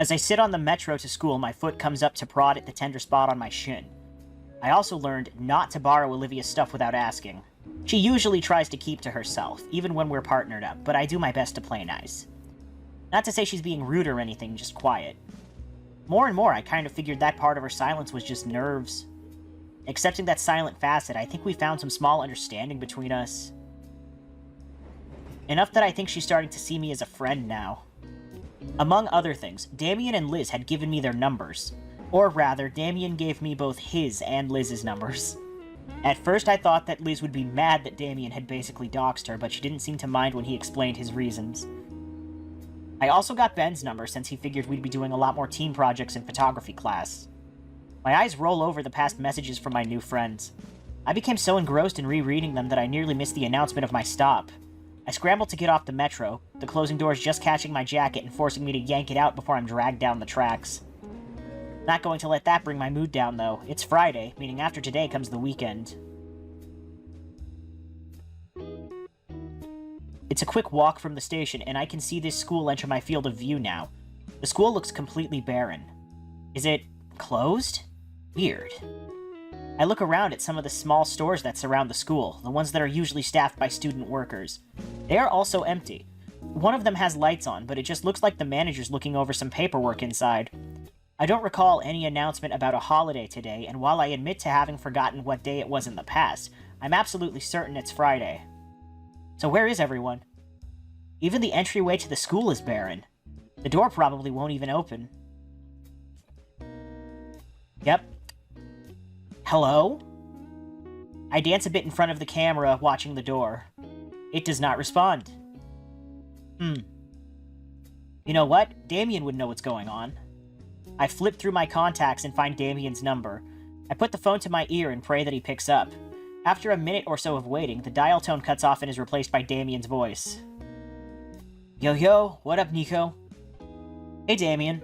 As I sit on the metro to school, my foot comes up to prod at the tender spot on my shin. I also learned not to borrow Olivia's stuff without asking. She usually tries to keep to herself, even when we're partnered up, but I do my best to play nice. Not to say she's being rude or anything, just quiet. More and more, I kind of figured that part of her silence was just nerves. Accepting that silent facet, I think we found some small understanding between us. Enough that I think she's starting to see me as a friend now. Among other things, Damien and Liz had given me their numbers. Or rather, Damien gave me both his and Liz's numbers. At first I thought that Liz would be mad that Damien had basically doxed her, but she didn't seem to mind when he explained his reasons. I also got Ben's number since he figured we'd be doing a lot more team projects in photography class. My eyes roll over the past messages from my new friends. I became so engrossed in rereading them that I nearly missed the announcement of my stop. I scrambled to get off the metro, the closing doors just catching my jacket and forcing me to yank it out before I'm dragged down the tracks. Not going to let that bring my mood down, though. It's Friday, meaning after today comes the weekend. It's a quick walk from the station, and I can see this school enter my field of view now. The school looks completely barren. Is it closed? Weird. I look around at some of the small stores that surround the school, the ones that are usually staffed by student workers. They are also empty. One of them has lights on, but it just looks like the manager's looking over some paperwork inside. I don't recall any announcement about a holiday today, and while I admit to having forgotten what day it was in the past, I'm absolutely certain it's Friday. So where is everyone? Even the entryway to the school is barren. The door probably won't even open. Yep. Hello? I dance a bit in front of the camera, watching the door. It does not respond. You know what? Damien would know what's going on. I flip through my contacts and find Damien's number. I put the phone to my ear and pray that he picks up. After a minute or so of waiting, the dial tone cuts off and is replaced by Damien's voice. Yo, what up, Nico? Hey, Damien.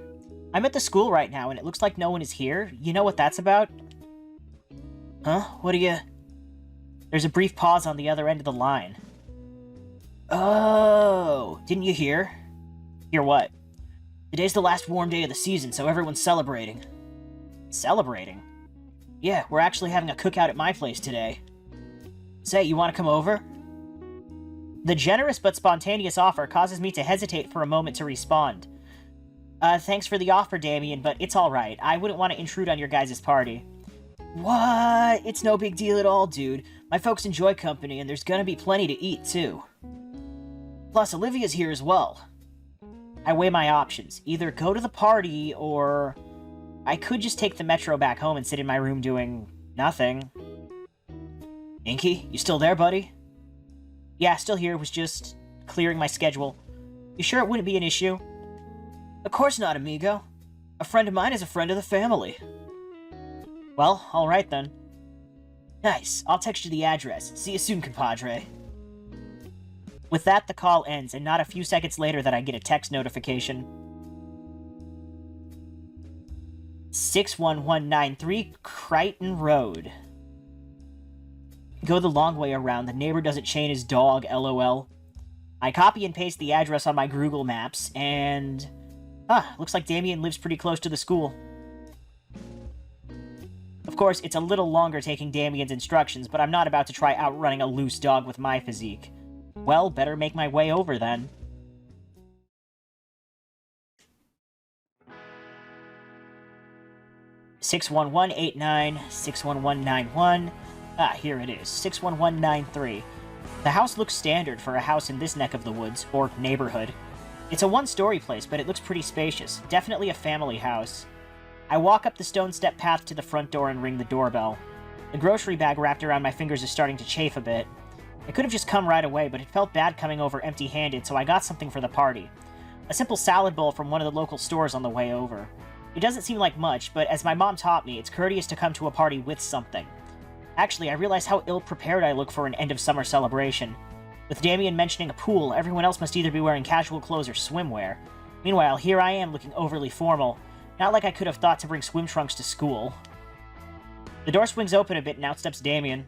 I'm at the school right now, and it looks like no one is here. You know what that's about? Huh? What do you... There's a brief pause on the other end of the line. Oh, didn't you hear? Hear what? Today's the last warm day of the season, so everyone's celebrating. Celebrating? Yeah, we're actually having a cookout at my place today. Say, you want to come over? The generous but spontaneous offer causes me to hesitate for a moment to respond. Thanks for the offer, Damien, but it's alright. I wouldn't want to intrude on your guys' party. What? It's no big deal at all, dude. My folks enjoy company, and there's gonna be plenty to eat, too. Plus, Olivia's here as well. I weigh my options. Either go to the party, or... I could just take the metro back home and sit in my room doing... nothing. Inky, you still there, buddy? Yeah, still here. Was just clearing my schedule. You sure it wouldn't be an issue? Of course not, amigo. A friend of mine is a friend of the family. Well, alright then. Nice. I'll text you the address. See you soon, compadre. With that, the call ends, and not a few seconds later that I get a text notification. 61193 Crichton Road. Go the long way around. The neighbor doesn't chain his dog, lol. I copy and paste the address on my Google Maps, and... looks like Damien lives pretty close to the school. Of course, it's a little longer taking Damien's instructions, but I'm not about to try outrunning a loose dog with my physique. Well, better make my way over then. (61189 61191). Here it is. 61193. The house looks standard for a house in this neck of the woods, or neighborhood. It's a one-story place, but it looks pretty spacious. Definitely a family house. I walk up the stone step path to the front door and ring the doorbell. The grocery bag wrapped around my fingers is starting to chafe a bit. I could have just come right away, but it felt bad coming over empty-handed, so I got something for the party. A simple salad bowl from one of the local stores on the way over. It doesn't seem like much, but as my mom taught me, it's courteous to come to a party with something. Actually, I realize how ill-prepared I look for an end-of-summer celebration. With Damien mentioning a pool, everyone else must either be wearing casual clothes or swimwear. Meanwhile, here I am looking overly formal. Not like I could have thought to bring swim trunks to school. The door swings open a bit and out steps Damien.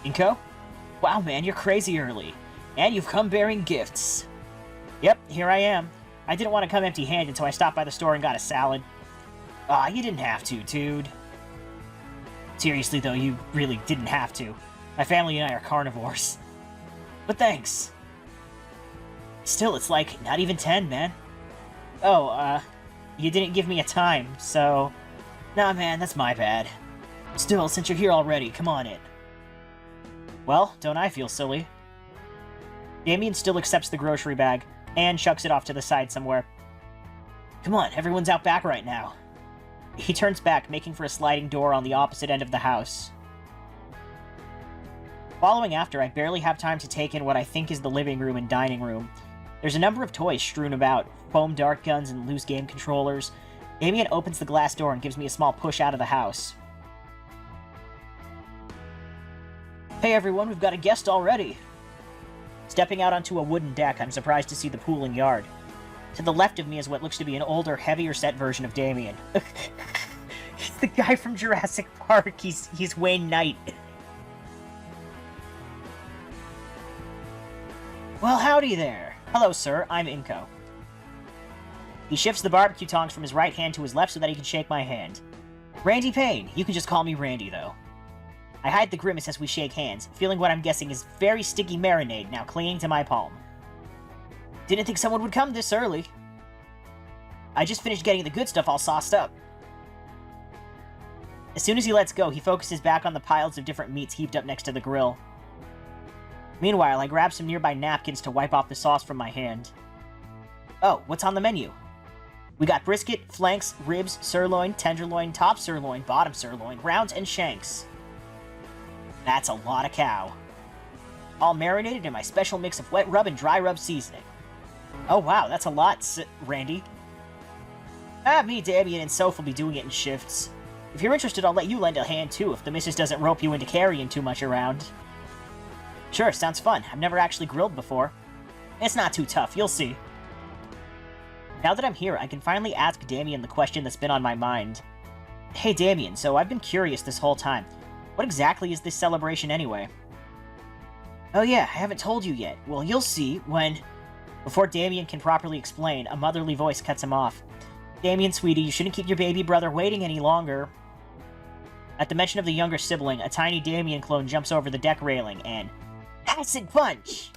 Inco? Wow, man, you're crazy early. And you've come bearing gifts. Yep, here I am. I didn't want to come empty-handed, so I stopped by the store and got a salad. Aw, you didn't have to, dude. Seriously, though, you really didn't have to. My family and I are carnivores. But thanks. Still, it's like, not even 10, man. Oh, you didn't give me a time, so... Nah, man, that's my bad. Still, since you're here already, come on in. Well, don't I feel silly? Damien still accepts the grocery bag, and chucks it off to the side somewhere. Come on, everyone's out back right now. He turns back, making for a sliding door on the opposite end of the house. Following after, I barely have time to take in what I think is the living room and dining room. There's a number of toys strewn about, foam dart guns and loose game controllers. Damien opens the glass door and gives me a small push out of the house. Hey everyone, we've got a guest already. Stepping out onto a wooden deck, I'm surprised to see the pool and yard. To the left of me is what looks to be an older, heavier-set version of Damien. He's the guy from Jurassic Park. He's Wayne Knight. Well, howdy there. Hello, sir. I'm Inco. He shifts the barbecue tongs from his right hand to his left so that he can shake my hand. Randy Payne. You can just call me Randy, though. I hide the grimace as we shake hands, feeling what I'm guessing is very sticky marinade now clinging to my palm. Didn't think someone would come this early. I just finished getting the good stuff all sauced up. As soon as he lets go, he focuses back on the piles of different meats heaped up next to the grill. Meanwhile, I grab some nearby napkins to wipe off the sauce from my hand. Oh, what's on the menu? We got brisket, flanks, ribs, sirloin, tenderloin, top sirloin, bottom sirloin, rounds, and shanks. That's a lot of cow. All marinated in my special mix of wet rub and dry rub seasoning. Oh wow, that's a lot, Randy. Me, Damien, and Soph will be doing it in shifts. If you're interested, I'll let you lend a hand too, if the missus doesn't rope you into carrying too much around. Sure, sounds fun. I've never actually grilled before. It's not too tough, you'll see. Now that I'm here, I can finally ask Damien the question that's been on my mind. Hey Damien, so I've been curious this whole time. What exactly is this celebration anyway? Oh yeah, I haven't told you yet. Well, you'll see when... Before Damien can properly explain, a motherly voice cuts him off. Damien, sweetie, you shouldn't keep your baby brother waiting any longer. At the mention of the younger sibling, a tiny Damien clone jumps over the deck railing and... Acid punch!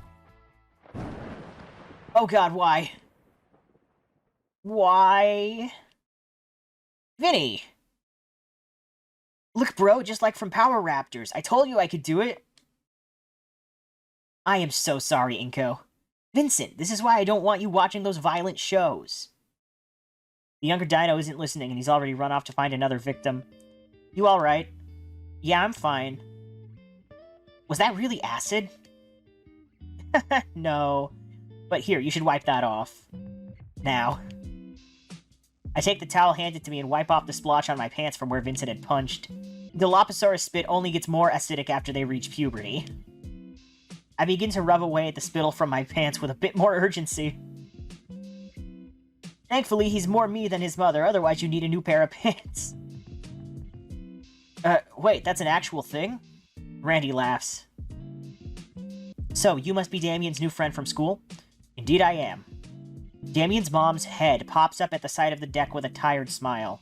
Oh god, why? Why? Vinny! Look, bro, just like from Power Raptors. I told you I could do it. I am so sorry, Inco. Vincent, this is why I don't want you watching those violent shows. The younger dino isn't listening, and he's already run off to find another victim. You alright? Yeah, I'm fine. Was that really acid? No. But here, you should wipe that off. Now. I take the towel handed to me and wipe off the splotch on my pants from where Vincent had punched. Dilophosaurus spit only gets more acidic after they reach puberty. I begin to rub away at the spittle from my pants with a bit more urgency. Thankfully, he's more me than his mother, otherwise you need a new pair of pants. Wait, that's an actual thing? Randy laughs. So, you must be Damien's new friend from school? Indeed I am. Damien's mom's head pops up at the side of the deck with a tired smile.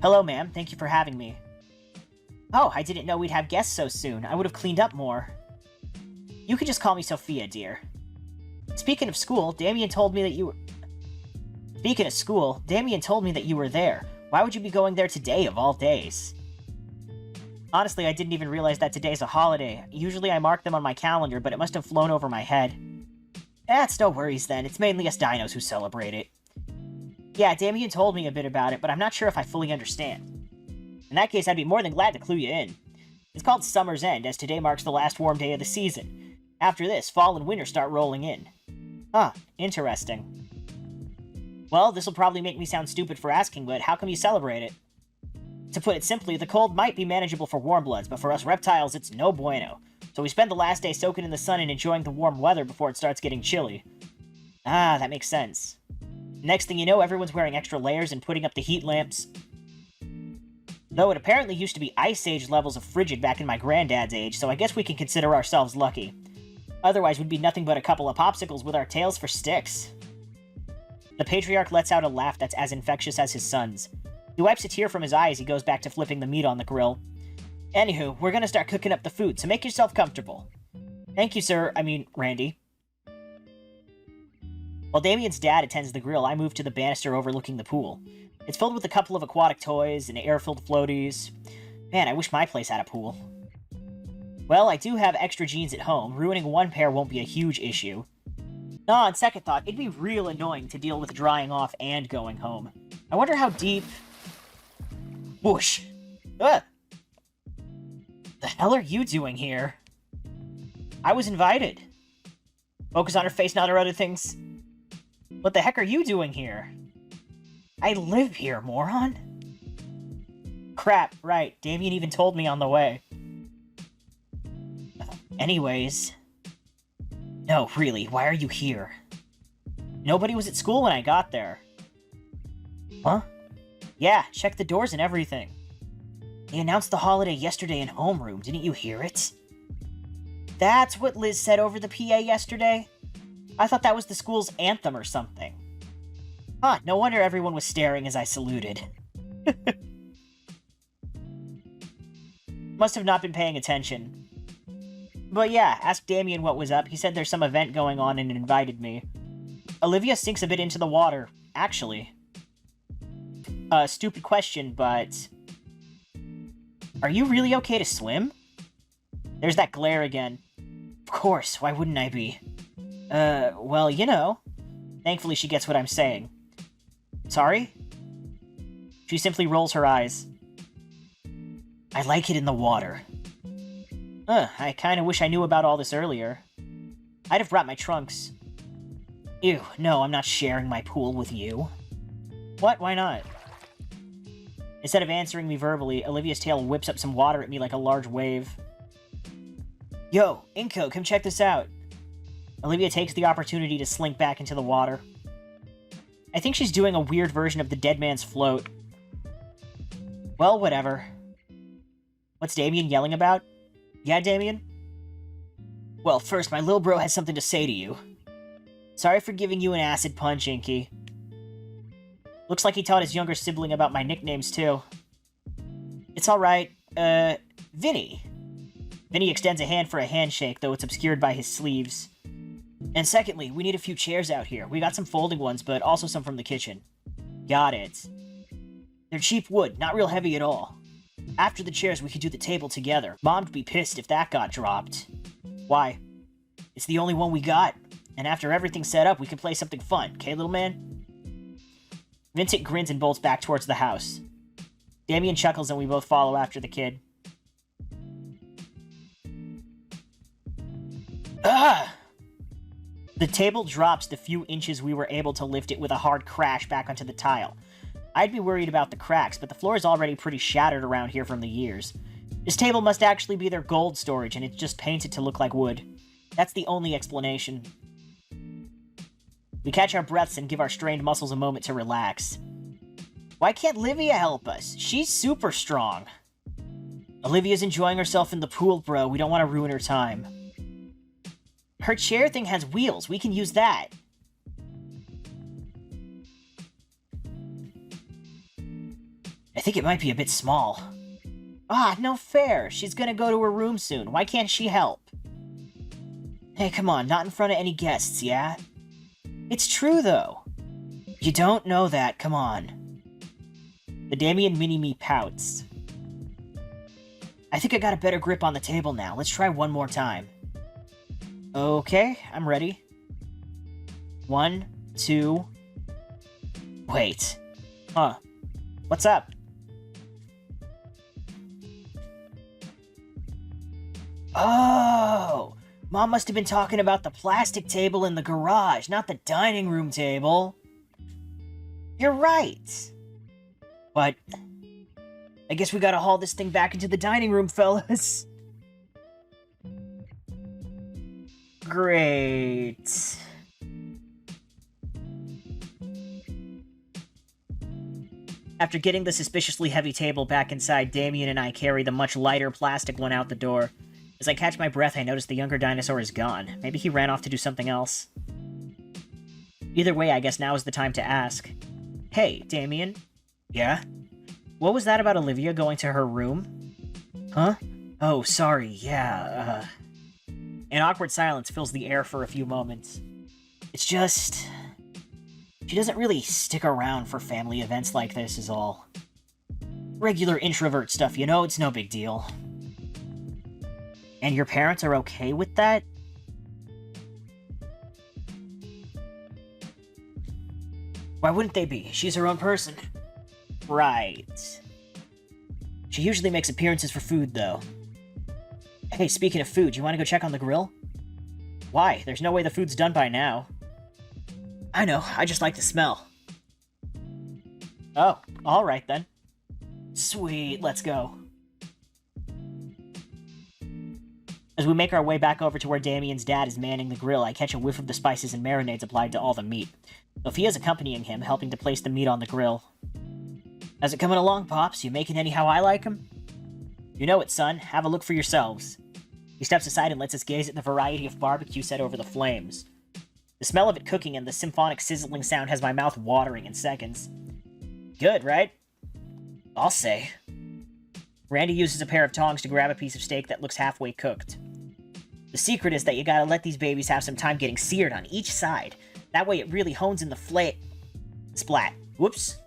Hello, ma'am. Thank you for having me. Oh, I didn't know we'd have guests so soon. I would have cleaned up more. You can just call me Sophia, dear. Speaking of school, Damien told me that you were... Speaking of school, Damien told me that you were there. Why would you be going there today, of all days? Honestly, I didn't even realize that today's a holiday. Usually I mark them on my calendar, but it must have flown over my head. It's no worries then. It's mainly us dinos who celebrate it. Yeah, Damien told me a bit about it, but I'm not sure if I fully understand. In that case, I'd be more than glad to clue you in. It's called Summer's End, as today marks the last warm day of the season. After this, fall and winter start rolling in. Huh, interesting. Well, this'll probably make me sound stupid for asking, but how come you celebrate it? To put it simply, the cold might be manageable for warm bloods, but for us reptiles, it's no bueno. So we spend the last day soaking in the sun and enjoying the warm weather before it starts getting chilly. Ah, that makes sense. Next thing you know, everyone's wearing extra layers and putting up the heat lamps. Though it apparently used to be Ice Age levels of frigid back in my granddad's age, so I guess we can consider ourselves lucky. Otherwise, we'd be nothing but a couple of popsicles with our tails for sticks. The patriarch lets out a laugh that's as infectious as his son's. He wipes a tear from his eye as he goes back to flipping the meat on the grill. Anywho, we're gonna start cooking up the food, so make yourself comfortable. Thank you, sir. I mean, Randy. While Damien's dad attends the grill, I move to the banister overlooking the pool. It's filled with a couple of aquatic toys and air-filled floaties. Man, I wish my place had a pool. Well, I do have extra jeans at home. Ruining one pair won't be a huge issue. No, on second thought, it'd be real annoying to deal with drying off and going home. I wonder how deep... Whoosh! Ugh! The hell are you doing here? I was invited. Focus on her face, not her other things. What the heck are you doing here? I live here, moron. Crap, right. Damien even told me on the way. Anyways... No, really, why are you here? Nobody was at school when I got there. Huh? Yeah, check the doors and everything. They announced the holiday yesterday in homeroom, didn't you hear it? That's what Liz said over the PA yesterday? I thought that was the school's anthem or something. Huh, no wonder everyone was staring as I saluted. Must have not been paying attention. But yeah, asked Damien what was up. He said there's some event going on and invited me. Olivia sinks a bit into the water, actually. Stupid question, but... Are you really okay to swim? There's that glare again. Of course, why wouldn't I be? Well, you know. Thankfully she gets what I'm saying. Sorry? She simply rolls her eyes. I like it in the water. I kinda wish I knew about all this earlier. I'd have brought my trunks. Ew, no, I'm not sharing my pool with you. What? Why not? Instead of answering me verbally, Olivia's tail whips up some water at me like a large wave. Yo, Inco, come check this out. Olivia takes the opportunity to slink back into the water. I think she's doing a weird version of the dead man's float. Well, whatever. What's Damien yelling about? Yeah, Damien? Well, first, my little bro has something to say to you. Sorry for giving you an acid punch, Inky. Looks like he taught his younger sibling about my nicknames, too. It's alright. Vinny. Vinny extends a hand for a handshake, though it's obscured by his sleeves. And secondly, we need a few chairs out here. We got some folding ones, but also some from the kitchen. Got it. They're cheap wood, not real heavy at all. After the chairs, we could do the table together. Mom'd be pissed if that got dropped. Why? It's the only one we got. And after everything's set up, we can play something fun, okay, little man? Vincent grins and bolts back towards the house. Damien chuckles and we both follow after the kid. Ah! The table drops the few inches we were able to lift it with a hard crash back onto the tile. I'd be worried about the cracks, but the floor is already pretty shattered around here from the years. This table must actually be their gold storage, and it's just painted to look like wood. That's the only explanation. We catch our breaths and give our strained muscles a moment to relax. Why can't Livia help us? She's super strong. Olivia's enjoying herself in the pool, bro. We don't want to ruin her time. Her chair thing has wheels. We can use that. I think it might be a bit small. Ah, no fair. She's gonna go to her room soon. Why can't she help? Hey, come on. Not in front of any guests, yeah? It's true, though. You don't know that. Come on. The Damien mini-me pouts. I think I got a better grip on the table now. Let's try one more time. Okay, I'm ready. 1, 2... Wait. Huh. What's up? Oh! Mom must have been talking about the plastic table in the garage, not the dining room table. You're right. But I guess we gotta haul this thing back into the dining room, fellas. Great. After getting the suspiciously heavy table back inside, Damien and I carry the much lighter plastic one out the door. As I catch my breath, I notice the younger dinosaur is gone. Maybe he ran off to do something else. Either way, I guess now is the time to ask. Hey, Damien? Yeah? What was that about Olivia going to her room? Huh? Oh, sorry, yeah, An awkward silence fills the air for a few moments. It's just... she doesn't really stick around for family events like this is all. Regular introvert stuff, you know, it's no big deal. And your parents are okay with that? Why wouldn't they be? She's her own person. Right. She usually makes appearances for food, though. Hey, speaking of food, you want to go check on the grill? Why? There's no way the food's done by now. I know, I just like the smell. Oh, alright then. Sweet, let's go. As we make our way back over to where Damien's dad is manning the grill, I catch a whiff of the spices and marinades applied to all the meat. Sophia's accompanying him, helping to place the meat on the grill. How's it coming along, Pops? You making any how I like 'em? You know it, son. Have a look for yourselves. He steps aside and lets us gaze at the variety of barbecue set over the flames. The smell of it cooking and the symphonic sizzling sound has my mouth watering in seconds. Good, right? I'll say. Randy uses a pair of tongs to grab a piece of steak that looks halfway cooked. The secret is that you gotta let these babies have some time getting seared on each side. That way it really hones in the Splat. Whoops.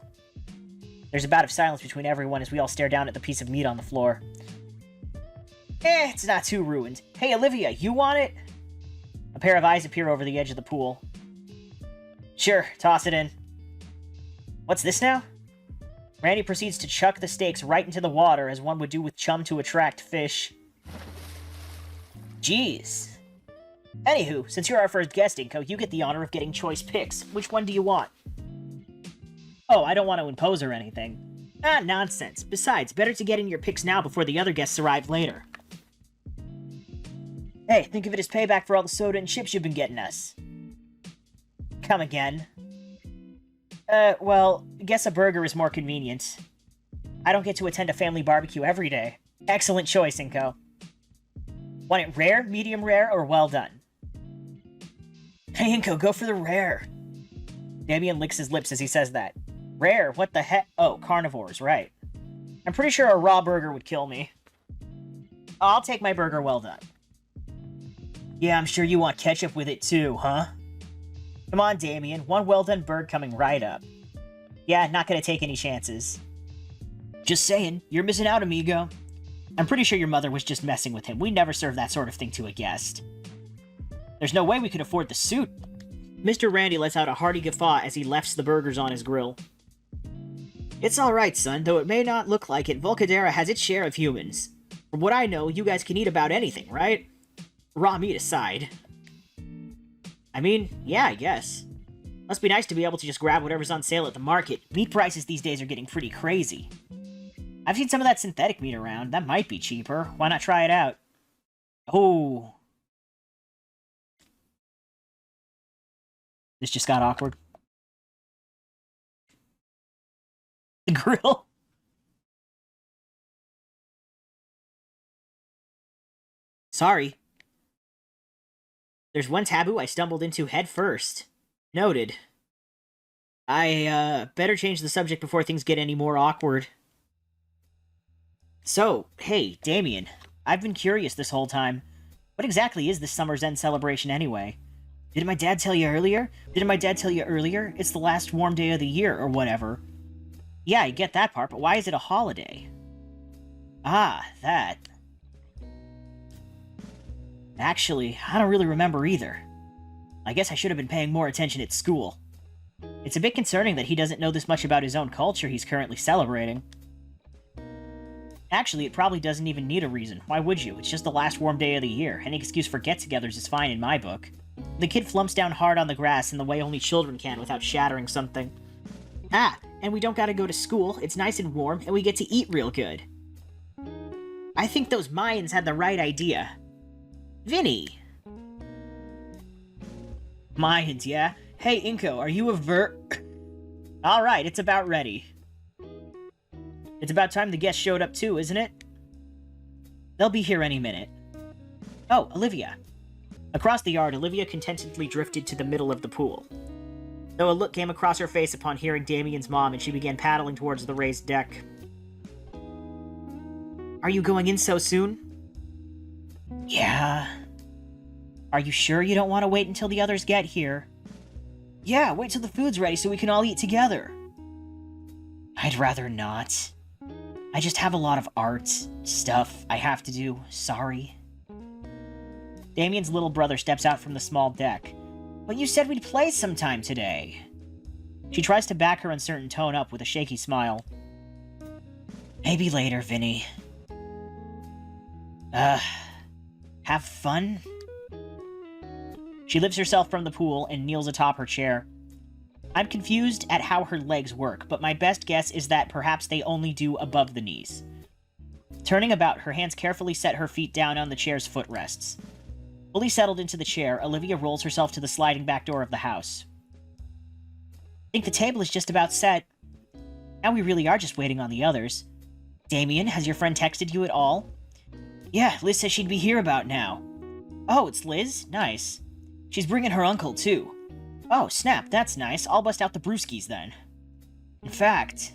There's a bout of silence between everyone as we all stare down at the piece of meat on the floor. It's not too ruined. Hey, Olivia, you want it? A pair of eyes appear over the edge of the pool. Sure, toss it in. What's this now? Randy proceeds to chuck the steaks right into the water as one would do with chum to attract fish. Jeez. Anywho, since you're our first guest, Inco, you get the honor of getting choice picks. Which one do you want? Oh, I don't want to impose or anything. Ah, nonsense. Besides, better to get in your picks now before the other guests arrive later. Hey, think of it as payback for all the soda and chips you've been getting us. Come again. Well, guess a burger is more convenient. I don't get to attend a family barbecue every day. Excellent choice, Inco. Want it rare, medium rare, or well done? Hey, Inco, go for the rare. Damien licks his lips as he says that. Rare? What the heck? Oh, carnivores, right. I'm pretty sure a raw burger would kill me. I'll take my burger well done. Yeah, I'm sure you want ketchup with it too, huh? Come on, Damien. One well-done bird coming right up. Yeah, not gonna take any chances. Just saying. You're missing out, amigo. I'm pretty sure your mother was just messing with him. We never serve that sort of thing to a guest. There's no way we could afford the suit. Mr. Randy lets out a hearty guffaw as he lefts the burgers on his grill. It's alright, son. Though it may not look like it, Volcadera has its share of humans. From what I know, you guys can eat about anything, right? Raw meat aside. I mean, yeah, I guess. Must be nice to be able to just grab whatever's on sale at the market. Meat prices these days are getting pretty crazy. I've seen some of that synthetic meat around. That might be cheaper. Why not try it out? Oh. This just got awkward. The grill. Sorry. There's one taboo I stumbled into head first. Noted. I, better change the subject before things get any more awkward. So, hey, Damien. I've been curious this whole time. What exactly is this summer's end celebration anyway? Didn't my dad tell you earlier? It's the last warm day of the year, or whatever. Yeah, I get that part, but why is it a holiday? Ah, that. Actually, I don't really remember either. I guess I should have been paying more attention at school. It's a bit concerning that he doesn't know this much about his own culture he's currently celebrating. Actually, it probably doesn't even need a reason. Why would you? It's just the last warm day of the year. Any excuse for get-togethers is fine in my book. The kid flumps down hard on the grass in the way only children can without shattering something. Ah, and we don't gotta go to school, it's nice and warm, and we get to eat real good. I think those Mayans had the right idea. Vinny! Mayans, yeah? Hey, Inco, are you a Alright, it's about ready. It's about time the guests showed up too, isn't it? They'll be here any minute. Oh, Olivia. Across the yard, Olivia contentedly drifted to the middle of the pool. though a look came across her face upon hearing Damien's mom, and she began paddling towards the raised deck. Are you going in so soon? Yeah. Are you sure you don't want to wait until the others get here? Yeah, wait till the food's ready so we can all eat together. I'd rather not. I just have a lot of art stuff I have to do. Sorry. Damien's little brother steps out from the small deck. But you said we'd play sometime today. She tries to back her uncertain tone up with a shaky smile. Maybe later, Vinny. Have fun? She lifts herself from the pool and kneels atop her chair. I'm confused at how her legs work, but my best guess is that perhaps they only do above the knees. Turning about, her hands carefully set her feet down on the chair's footrests. Fully settled into the chair, Olivia rolls herself to the sliding back door of the house. I think the table is just about set. Now we really are just waiting on the others. Damien, has your friend texted you at all? Yeah, Liz says she'd be here about now. Oh, it's Liz? Nice. She's bringing her uncle, too. Oh, snap, that's nice. I'll bust out the brewskis then. In fact...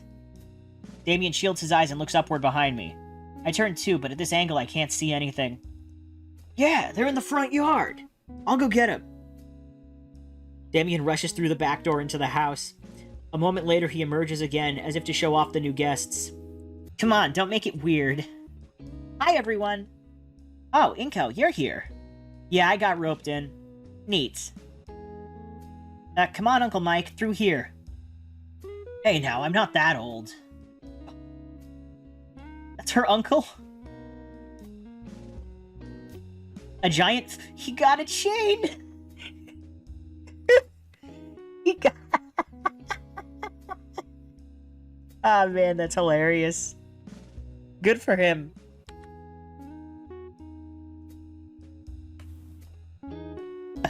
Damien shields his eyes and looks upward behind me. I turn too, but at this angle I can't see anything. Yeah, they're in the front yard. I'll go get them. Damien rushes through the back door into the house. A moment later he emerges again, as if to show off the new guests. Come on, don't make it weird. Hi, everyone. Oh, Inco, you're here. Yeah, I got roped in. Neat. Come on, Uncle Mike, through here. Hey now, I'm not that old. That's her uncle? A giant... He got a chain! He got... Ah, man, that's hilarious. Good for him.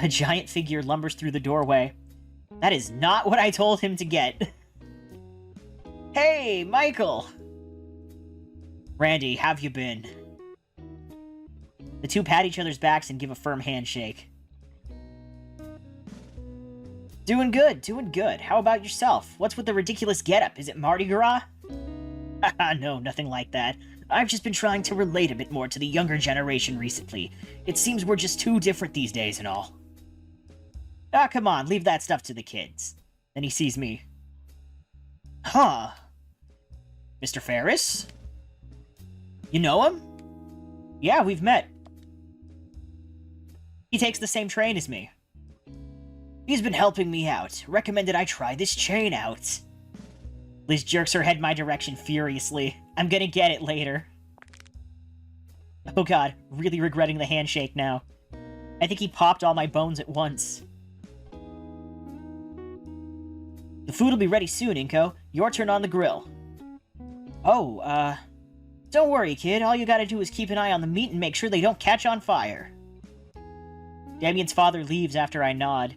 A giant figure lumbers through the doorway. That is not what I told him to get. Hey, Michael! Randy, have you been? The two pat each other's backs and give a firm handshake. Doing good, doing good. How about yourself? What's with the ridiculous getup? Is it Mardi Gras? Haha, no, nothing like that. I've just been trying to relate a bit more to the younger generation recently. It seems we're just too different these days and all. Ah, come on, leave that stuff to the kids. Then he sees me. Huh. Mr. Ferris? You know him? Yeah, we've met. He takes the same train as me. He's been helping me out. Recommended I try this chain out. Liz jerks her head my direction furiously. I'm gonna get it later. Oh god, really regretting the handshake now. I think he popped all my bones at once. The food will be ready soon, Inco. Your turn on the grill. Oh, don't worry, kid. All you gotta do is keep an eye on the meat and make sure they don't catch on fire. Damien's father leaves after I nod.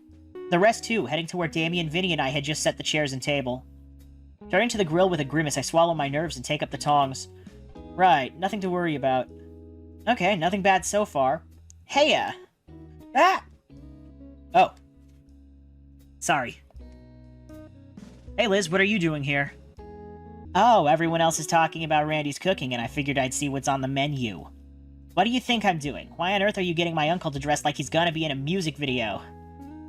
The rest too, heading to where Damien, Vinny, and I had just set the chairs and table. Turning to the grill with a grimace, I swallow my nerves and take up the tongs. Right, nothing to worry about. Okay, nothing bad so far. Heya! Ah! Oh. Sorry. Hey Liz, what are you doing here? Oh, everyone else is talking about Randy's cooking, and I figured I'd see what's on the menu. What do you think I'm doing? Why on earth are you getting my uncle to dress like he's gonna be in a music video?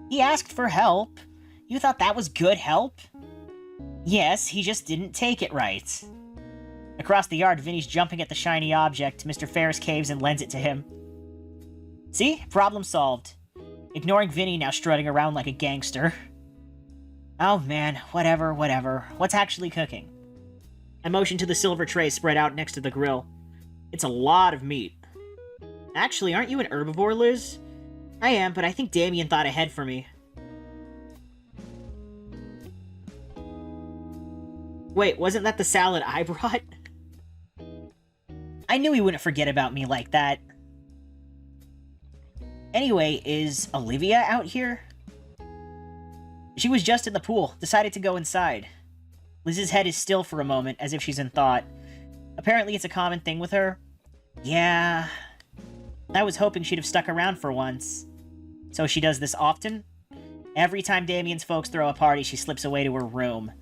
He asked for help. You thought that was good help? Yes, he just didn't take it right. Across the yard, Vinny's jumping at the shiny object. Mr. Ferris caves and lends it to him. See? Problem solved. Ignoring Vinny, now strutting around like a gangster. Oh man, whatever. What's actually cooking? I motion to the silver tray spread out next to the grill. It's a lot of meat. Actually, aren't you an herbivore, Liz? I am, but I think Damien thought ahead for me. Wait, wasn't that the salad I brought? I knew he wouldn't forget about me like that. Anyway, is Olivia out here? She was just in the pool, decided to go inside. Liz's head is still for a moment, as if she's in thought. Apparently it's a common thing with her. Yeah... I was hoping she'd have stuck around for once. So she does this often? Every time Damien's folks throw a party, she slips away to her room.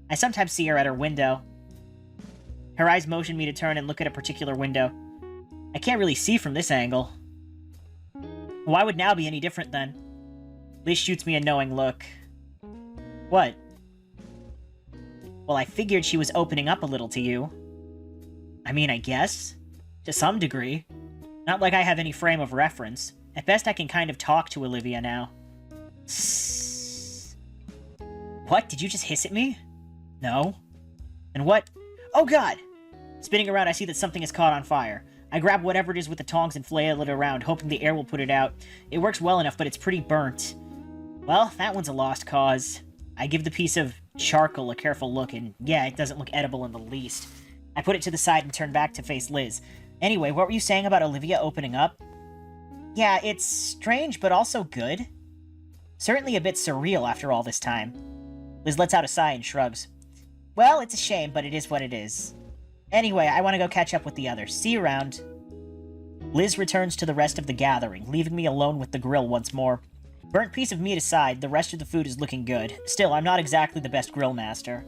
I sometimes see her at her window. Her eyes motion me to turn and look at a particular window. I can't really see from this angle. Why would now be any different then? Liz shoots me a knowing look. What? Well, I figured she was opening up a little to you. I mean, I guess. To some degree. Not like I have any frame of reference. At best, I can kind of talk to Olivia now. What? Did you just hiss at me? No. And what? Oh god! Spinning around, I see that something is caught on fire. I grab whatever it is with the tongs and flail it around, hoping the air will put it out. It works well enough, but it's pretty burnt. Well, that one's a lost cause. I give the piece of charcoal a careful look, and yeah, it doesn't look edible in the least. I put it to the side and turn back to face Liz. Anyway, what were you saying about Olivia opening up? Yeah, it's strange, but also good. Certainly a bit surreal after all this time. Liz lets out a sigh and shrugs. Well, it's a shame, but it is what it is. Anyway, I want to go catch up with the others. See you around. Liz returns to the rest of the gathering, leaving me alone with the grill once more. Burnt piece of meat aside, the rest of the food is looking good. Still, I'm not exactly the best grill master.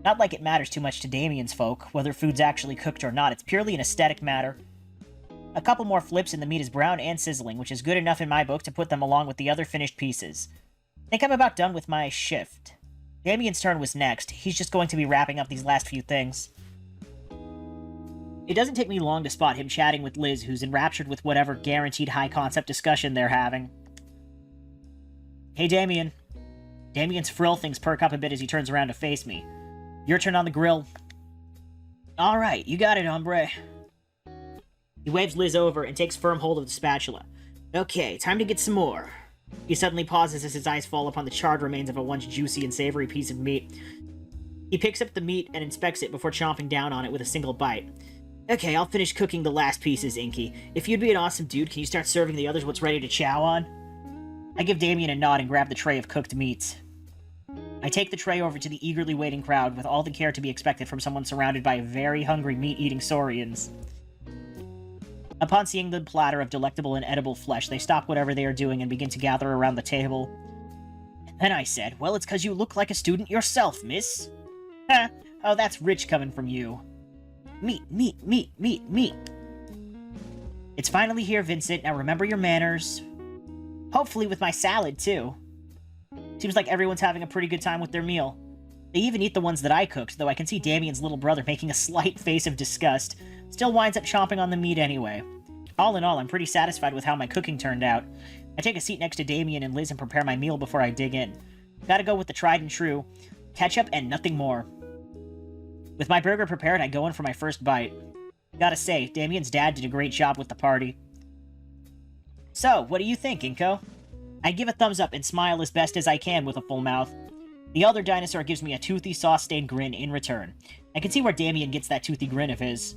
Not like it matters too much to Damien's folk, whether food's actually cooked or not. It's purely an aesthetic matter. A couple more flips and the meat is brown and sizzling, which is good enough in my book to put them along with the other finished pieces. I think I'm about done with my shift. Damien's turn was next. He's just going to be wrapping up these last few things. It doesn't take me long to spot him chatting with Liz, who's enraptured with whatever guaranteed high-concept discussion they're having. Hey, Damien. Damien's frill things perk up a bit as he turns around to face me. Your turn on the grill. Alright, you got it, hombre. He waves Liz over and takes firm hold of the spatula. Okay, time to get some more. He suddenly pauses as his eyes fall upon the charred remains of a once juicy and savory piece of meat. He picks up the meat and inspects it before chomping down on it with a single bite. Okay, I'll finish cooking the last pieces, Inky. If you'd be an awesome dude, can you start serving the others what's ready to chow on? I give Damien a nod and grab the tray of cooked meats. I take the tray over to the eagerly waiting crowd with all the care to be expected from someone surrounded by very hungry meat-eating saurians. Upon seeing the platter of delectable and edible flesh, they stop whatever they are doing and begin to gather around the table. And then I said, well, it's 'cause you look like a student yourself, miss. Ha! Oh, that's rich coming from you. Meat, meat, meat, meat, meat. It's finally here, Vincent. Now remember your manners. Hopefully with my salad, too. Seems like everyone's having a pretty good time with their meal. They even eat the ones that I cooked, though I can see Damien's little brother making a slight face of disgust. Still winds up chomping on the meat anyway. All in all, I'm pretty satisfied with how my cooking turned out. I take a seat next to Damien and Liz and prepare my meal before I dig in. Gotta go with the tried and true. Ketchup and nothing more. With my burger prepared, I go in for my first bite. Gotta say, Damien's dad did a great job with the party. So, what do you think, Inco? I give a thumbs up and smile as best as I can with a full mouth. The elder dinosaur gives me a toothy, sauce-stained grin in return. I can see where Damien gets that toothy grin of his.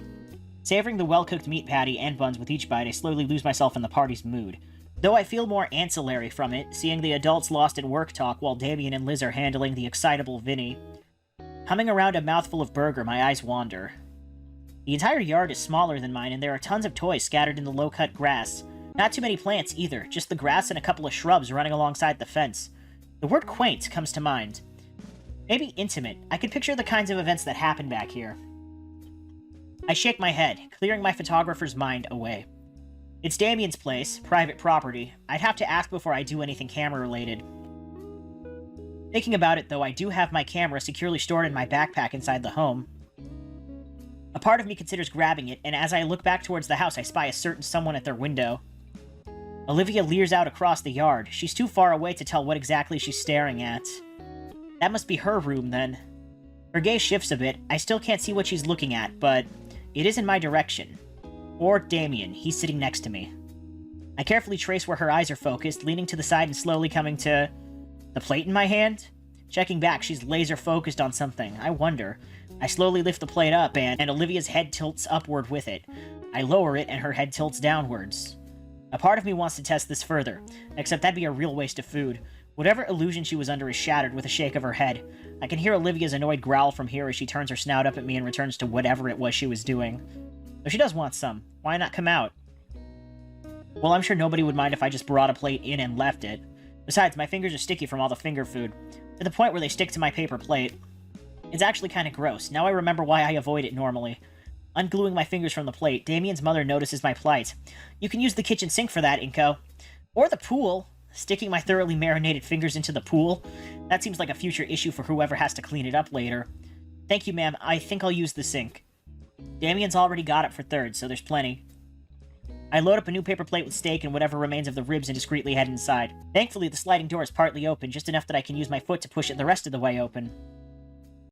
Savoring the well-cooked meat patty and buns with each bite, I slowly lose myself in the party's mood. Though I feel more ancillary from it, seeing the adults lost in work talk while Damien and Liz are handling the excitable Vinny. Humming around a mouthful of burger, my eyes wander. The entire yard is smaller than mine, and there are tons of toys scattered in the low-cut grass. Not too many plants either, just the grass and a couple of shrubs running alongside the fence. The word quaint comes to mind. Maybe intimate. I could picture the kinds of events that happen back here. I shake my head, clearing my photographer's mind away. It's Damien's place, private property. I'd have to ask before I do anything camera-related. Thinking about it, though, I do have my camera securely stored in my backpack inside the home. A part of me considers grabbing it, and as I look back towards the house, I spy a certain someone at their window. Olivia leers out across the yard. She's too far away to tell what exactly she's staring at. That must be her room, then. Her gaze shifts a bit. I still can't see what she's looking at, but it is in my direction. Or Damien. He's sitting next to me. I carefully trace where her eyes are focused, leaning to the side and slowly coming to the plate in my hand. Checking back, she's laser-focused on something. I wonder. I slowly lift the plate up, and Olivia's head tilts upward with it. I lower it, and her head tilts downwards. A part of me wants to test this further, except that'd be a real waste of food. Whatever illusion she was under is shattered with a shake of her head. I can hear Olivia's annoyed growl from here as she turns her snout up at me and returns to whatever it was she was doing. Though she does want some. Why not come out? Well, I'm sure nobody would mind if I just brought a plate in and left it. Besides, my fingers are sticky from all the finger food, to the point where they stick to my paper plate. It's actually kind of gross. Now I remember why I avoid it normally. Ungluing my fingers from the plate, Damien's mother notices my plight. You can use the kitchen sink for that, Inco. Or the pool. Sticking my thoroughly marinated fingers into the pool? That seems like a future issue for whoever has to clean it up later. Thank you, ma'am. I think I'll use the sink. Damien's already got it for third, so there's plenty. I load up a new paper plate with steak and whatever remains of the ribs and discreetly head inside. Thankfully, the sliding door is partly open, just enough that I can use my foot to push it the rest of the way open.